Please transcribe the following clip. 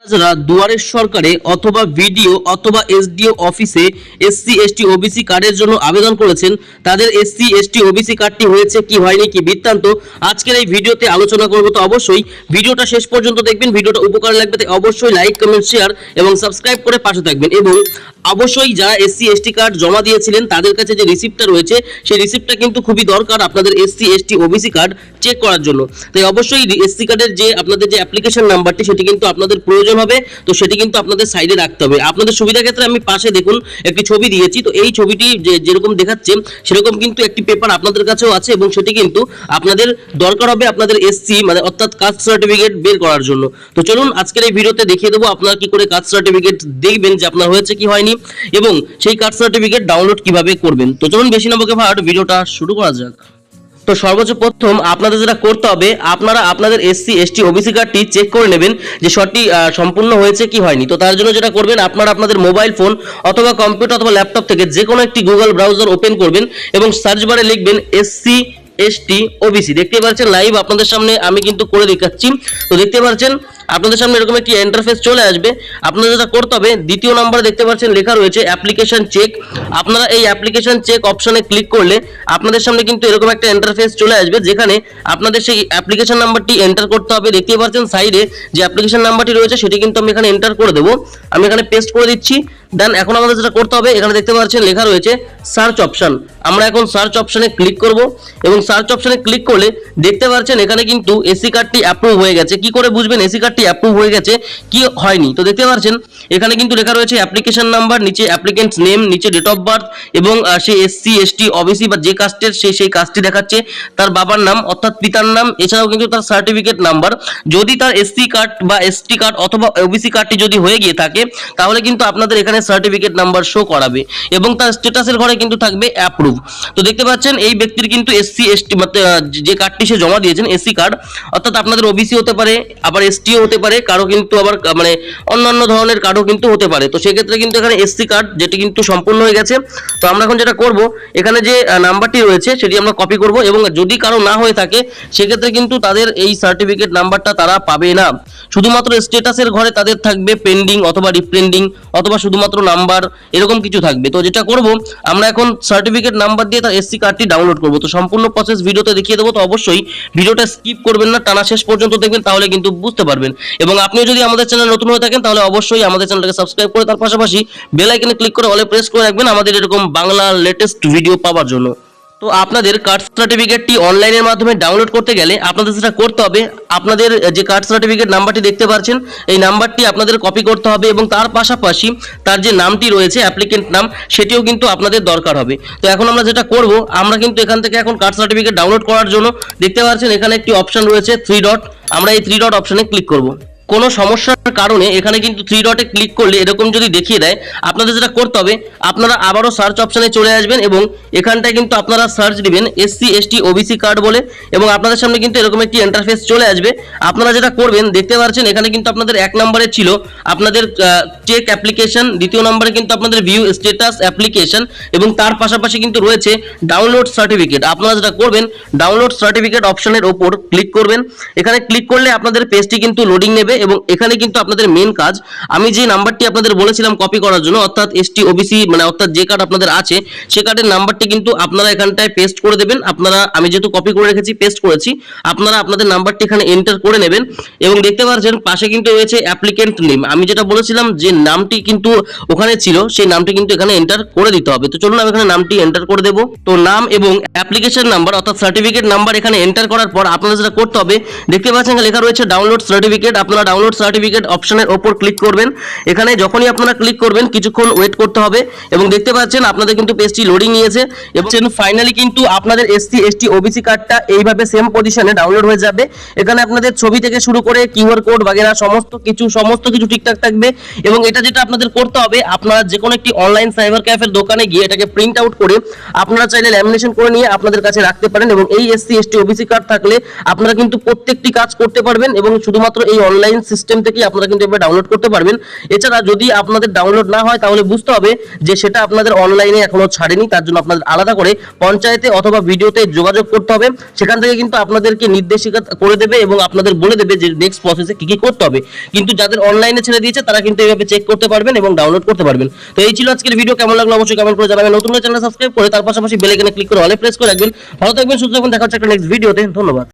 যারা দুয়ারের সরকারে অথবা ভিডিও অথবা এসডিও অফিসে এসসি এসটি ওবিসি কার্ডের জন্য আবেদন করেছেন, তাদের এসসি এসটি ওবিসি কার্ডটি হয়েছে কি হয়নি কি বৃত্তান্ত আজকের এই ভিডিওতে আলোচনা করব। তো অবশ্যই ভিডিওটা শেষ পর্যন্ত দেখবেন, ভিডিওটা উপকার লাগবে তাই অবশ্যই লাইক কমেন্ট শেয়ার এবং সাবস্ক্রাইব করে পাশে থাকবেন। এবং অবশ্যই যারা এসসি এসটি কার্ড জমা দিয়েছিলেন তাদের কাছে যে রিসিপ্টটা রয়েছে সেই রিসিপ্টটা কিন্তু খুবই দরকার আপনাদের SC ST OBC card check করার জন্য। তাই অবশ্যই এসসি কার্ডের যে আপনাদের যে অ্যাপ্লিকেশন নাম্বারটি সেটি কিন্তু আপনাদের প্রয়োজন হবে, তো সেটি কিন্তু আপনাদের সাইডে রাখতে হবে। আপনাদের সুবিধার ক্ষেত্রে আমি পাশে দেখুন একটি ছবি দিয়েছি, তো এই ছবিটি যেরকম দেখাচ্ছে সেরকম কিন্তু একটি পেপার আপনাদের কাছেও আছে এবং সেটি কিন্তু আপনাদের দরকার হবে আপনাদের এসসি মানে অর্থাৎ কাস্ট সার্টিফিকেট বের করার জন্য। তো চলুন আজকের এই ভিডিওতে দেখিয়ে দেবো আপনারা কি করে কাস্ট সার্টিফিকেট দেখবেন যে আপনার হয়েছে কি হয়নি এবং সেই কাস্ট সার্টিফিকেট ডাউনলোড কিভাবে করবেন। তো চলুন বেশি না বকে ভাট ভিডিওটা শুরু করা যাক। তো সর্বোচ্চ প্রথম আপনাদের যেটা করতে হবে, আপনারা আপনাদের এসসি এসটি ওবিসি কার্ডটি চেক করে নেবেন যে সঠিক সম্পূর্ণ হয়েছে কি হয়নি। তো তার জন্য যেটা করবেন, আপনারা আপনাদের মোবাইল ফোন অথবা কম্পিউটার অথবা ল্যাপটপ থেকে যে কোনো একটি গুগল ব্রাউজার ওপেন করবেন এবং সার্চ বারে লিখবেন এসসি এসটি ওবিসি। দেখতে পাচ্ছেন লাইভ আপনাদের সামনে আমি কিন্তু করে দেখাচ্ছি। তো দেখতে পাচ্ছেন আপনাদের সামনে এরকম একটি ইন্টারফেস চলে আসবে। আপনাদের যেটা করতে হবে, দ্বিতীয় নম্বরে দেখতে পাচ্ছেন লেখা রয়েছে অ্যাপ্লিকেশন চেক। আপনারা এই অ্যাপ্লিকেশন চেক অপশনে ক্লিক করলে আপনাদের সামনে কিন্তু এরকম একটা ইন্টারফেস চলে আসবে যেখানে আপনাদের সেই অ্যাপ্লিকেশন নাম্বারটি এন্টার করতে হবে। দেখতে পাচ্ছেন সাইডে যে অ্যাপ্লিকেশন নাম্বারটি রয়েছে সেটি কিন্তু আমি এখানে এন্টার করে দেবো। আমি এখানে পেস্ট করে দিচ্ছি। দেন এখন আমাদের যেটা করতে হবে, এখানে দেখতে পাচ্ছেন লেখা রয়েছে সার্চ অপশন। আমরা এখন সার্চ অপশনে ক্লিক করব এবং সার্চ অপশনে ক্লিক করলে দেখতে পাচ্ছেন এখানে কিন্তু এসি কার্ডটি অ্যাপ্রুভ হয়ে গেছে। কি করে বুঝবেন এসি কার্ডটি অ্যাপ্রুভ হয়ে গেছে কি হয়নি? তো দেখতে পাচ্ছেন এখানে কিন্তু লেখা রয়েছে অ্যাপ্লিকেশন নাম্বার, নিচে অ্যাপ্লিকেন্টস নেম, নিচে ডেট অফ বার্থ এবং সে এসসি এসটি ওবিসি বা যে কাস্টের সেই কাস্টটি দেখাচ্ছে, তার বাবার নাম অর্থাৎ পিতার নাম, এছাড়াও কিন্তু তার সার্টিফিকেট নাম্বার। যদি তার এসসি কার্ড বা এসটি কার্ড অথবা ওবিসি কার্ডটি যদি হয়ে গিয়ে থাকে তাহলে কিন্তু আপনাদের এখানে সার্টিফিকেট নাম্বার শো করাবে এবং তার স্ট্যাটাসের ঘরে কিন্তু থাকবে অ্যাপ্রুভ। তো দেখতে পাচ্ছেন এই ব্যক্তির কিন্তু এসসি এসটি যে কার্ডটি সে জমা দিয়েছেন এসসি কার্ড, অর্থাৎ আপনাদের ওবিসি হতে পারে আবার এসটিও হতে পারে, কারো কিন্তু আবার মানে অন্যান্য ধরনের কার্ডও কিন্তু হতে পারে। তো সেক্ষেত্রে কিন্তু এখানে এসসি কার্ড যেটি কিন্তু সম্পূর্ণ হয়ে গেছে। তো আমরা এখন যেটা করব, এখানে যে নাম্বারটি রয়েছে সেটি আমরা কপি করব এবং যদি কারো না হয়ে থাকে সেক্ষেত্রে কিন্তু তাদের এই সার্টিফিকেট নাম্বারটা তারা পাবে না। শুধুমাত্র স্ট্যাটাসের ঘরে তাদের থাকবে পেন্ডিং অথবা রিপেন্ডিং অথবা শুধুমাত্র নাম্বার এরকম কিছু থাকবে। তো যেটা করব, আমরা এখন সার্টিফিকেট নাম্বার দিয়ে তার এসসি কার্ডটি ডাউনলোড করব। তো সম্পূর্ণ প্রসেস ভিডিওতে দেখিয়ে দেবো। তো অবশ্যই ভিডিওটা স্কিপ করবেন না, টানা শেষ পর্যন্ত দেখবেন, তাহলে কিন্তু বুঝতে পারবেন। এবং আপনিও যদি আমাদের চ্যানেল নতুন হয়ে থাকেন তাহলে অবশ্যই আমাদের চ্যানেলটাকে সাবস্ক্রাইব করে তার পাশাপাশি বেল আইকনে ক্লিক করে অলে প্রেস করে রাখবেন আমাদের এরকম বাংলা লেটেস্ট ভিডিও পাওয়ার জন্য। তো আপনাদের কাস্ট সার্টিফিকেটটি অনলাইনের মাধ্যমে ডাউনলোড করতে গেলে আপনাদের যেটা করতে হবে, আপনাদের যে কাস্ট সার্টিফিকেট নাম্বারটি দেখতে পাচ্ছেন এই নাম্বারটি আপনাদের কপি করতে হবে এবং তার পাশাপাশি তার যে নামটি রয়েছে অ্যাপ্লিকেন্ট নাম সেটিও কিন্তু আপনাদের দরকার হবে। তো এখন আমরা যেটা করব, আমরা কিন্তু এখান থেকে এখন কাস্ট সার্টিফিকেট ডাউনলোড করার জন্য দেখতে পাচ্ছেন এখানে একটি অপশন রয়েছে 3 ডট। আমরা এই 3 ডট অপশনে ক্লিক করব। কোনো সমস্যার কারণে এখানে কিন্তু 3 ডটে ক্লিক করলে এরকম যদি দেখিয়ে দেয়, আপনাদের যেটা করতে হবে, আপনারা আবারও সার্চ অপশনে চলে আসবেন এবং এখানটায় কিন্তু আপনারা সার্চ দিবেন এসসি এসটি ওবিসি কার্ড বলে এবং আপনাদের সামনে কিন্তু এরকম একটি ইন্টারফেস চলে আসবে। আপনারা যেটা করবেন, দেখতে পাচ্ছেন এখানে কিন্তু আপনাদের এক নম্বরে ছিল আপনাদের চেক অ্যাপ্লিকেশন, দ্বিতীয় নম্বরে কিন্তু আপনাদের ভিউ স্ট্যাটাস অ্যাপ্লিকেশন এবং তার পাশাপাশি কিন্তু রয়েছে ডাউনলোড সার্টিফিকেট। আপনারা যেটা করবেন, ডাউনলোড সার্টিফিকেট অপশনের ওপর ক্লিক করবেন। এখানে ক্লিক করলে আপনাদের পেজটি কিন্তু লোডিং নেবে এবং এখানে কিন্তু আপনাদের মেন কাজ, আমি যে নাম্বারটি আপনাদের বলেছিলাম কপি করার জন্য অর্থাৎ এসটি ওবিসি মানে অর্থাৎ যে কার্ড আপনাদের আছে সে কার্ডের নাম্বারটি কিন্তু আপনারা এখানটায় পেস্ট করে দেবেন। আপনারা, আমি যেহেতু কপি করে রেখেছি পেস্ট করেছি, আপনারা আপনাদের নাম্বারটি এখানে এন্টার করে নেবেন এবং দেখতে পাচ্ছেন পাশে কিন্তু রয়েছে অ্যাপ্লিকেন্ট নেম। আমি যেটা বলেছিলাম যে নামটি কিন্তু ওখানে ছিল সেই নামটি কিন্তু এখানে এন্টার করে দিতে হবে। তো চলুন আমি এখানে নামটি এন্টার করে দেব। তো নাম এবং অ্যাপ্লিকেশন নাম্বার অর্থাৎ সার্টিফিকেট নাম্বার এখানে এন্টার করার পর আপনাদের যেটা করতে হবে, দেখতে পাচ্ছেন লেখা রয়েছে ডাউনলোড সার্টিফিকেট। আপনারা ডাউনলোড সার্টিফিকেট অপশনের ওপর ক্লিক করবেন। এখানে যখনই আপনারা ক্লিক করবেন কিছুক্ষণ ওয়েট করতে হবে এবং দেখতে পাচ্ছেন আপনাদের কিন্তু পেজটি লোডিং নিয়েছে এবং ফাইনালি কিন্তু আপনাদের এসসি এসটি ওবিসি কার্ডটা এইভাবে সেম পজিশনে ডাউনলোড হয়ে যাবে। এখানে আপনাদের ছবি থেকে শুরু করে কিউআর কোড বাগেরা সমস্ত কিছু ঠিকঠাক থাকবে এবং এটা যেটা আপনাদের করতে হবে, আপনারা যে কোনো একটি অনলাইন সাইবার ক্যাফের দোকানে গিয়ে এটাকে প্রিন্ট আউট করে আপনারা চাইলে ল্যামিনেশন করে নিয়ে আপনাদের কাছে রাখতে পারেন এবং এই এসসি এসটি ওবিসি কার্ড থাকলে আপনারা কিন্তু প্রত্যেকটি কাজ করতে পারবেন এবং শুধুমাত্র এই অনলাইন অনলাইন সিস্টেম থেকেই আপনারা কিন্তু এভাবে ডাউনলোড করতে পারবেন। এছাড়া যদি আপনাদের ডাউনলোড না হয় তাহলে বুঝতে হবে যে সেটা আপনাদের অনলাইনে এখনো ছাড়েনি, তার জন্য আপনাদের আলাদা করে পঞ্চায়েতে অথবা ভিডিওতে যোগাযোগ করতে হবে। সেখান থেকে কিন্তু আপনাদেরকে নির্দেশিকা করে দেবে এবং আপনাদের বলে দেবে যে নেক্সট প্রসেসে কি কি করতে হবে। কিন্তু যাদের অনলাইনে ছেড়ে দিয়েছে তারা কিন্তু এইভাবে চেক করতে পারবেন এবং ডাউনলোড করতে পারবেন। তো এই ছিল আজকের ভিডিও, কেমন লাগলো অবশ্যই কমেন্ট করে জানাবেন। নতুন চ্যানেল সাবস্ক্রাইব করে তার পাশাপাশি বেল আইকনে ক্লিক করে অলে প্রেস করে রাখবেন। ভালো থাকবেন, সুস্থ থাকবেন, দেখা হচ্ছে একটা নেক্সট ভিডিওতে। ধন্যবাদ।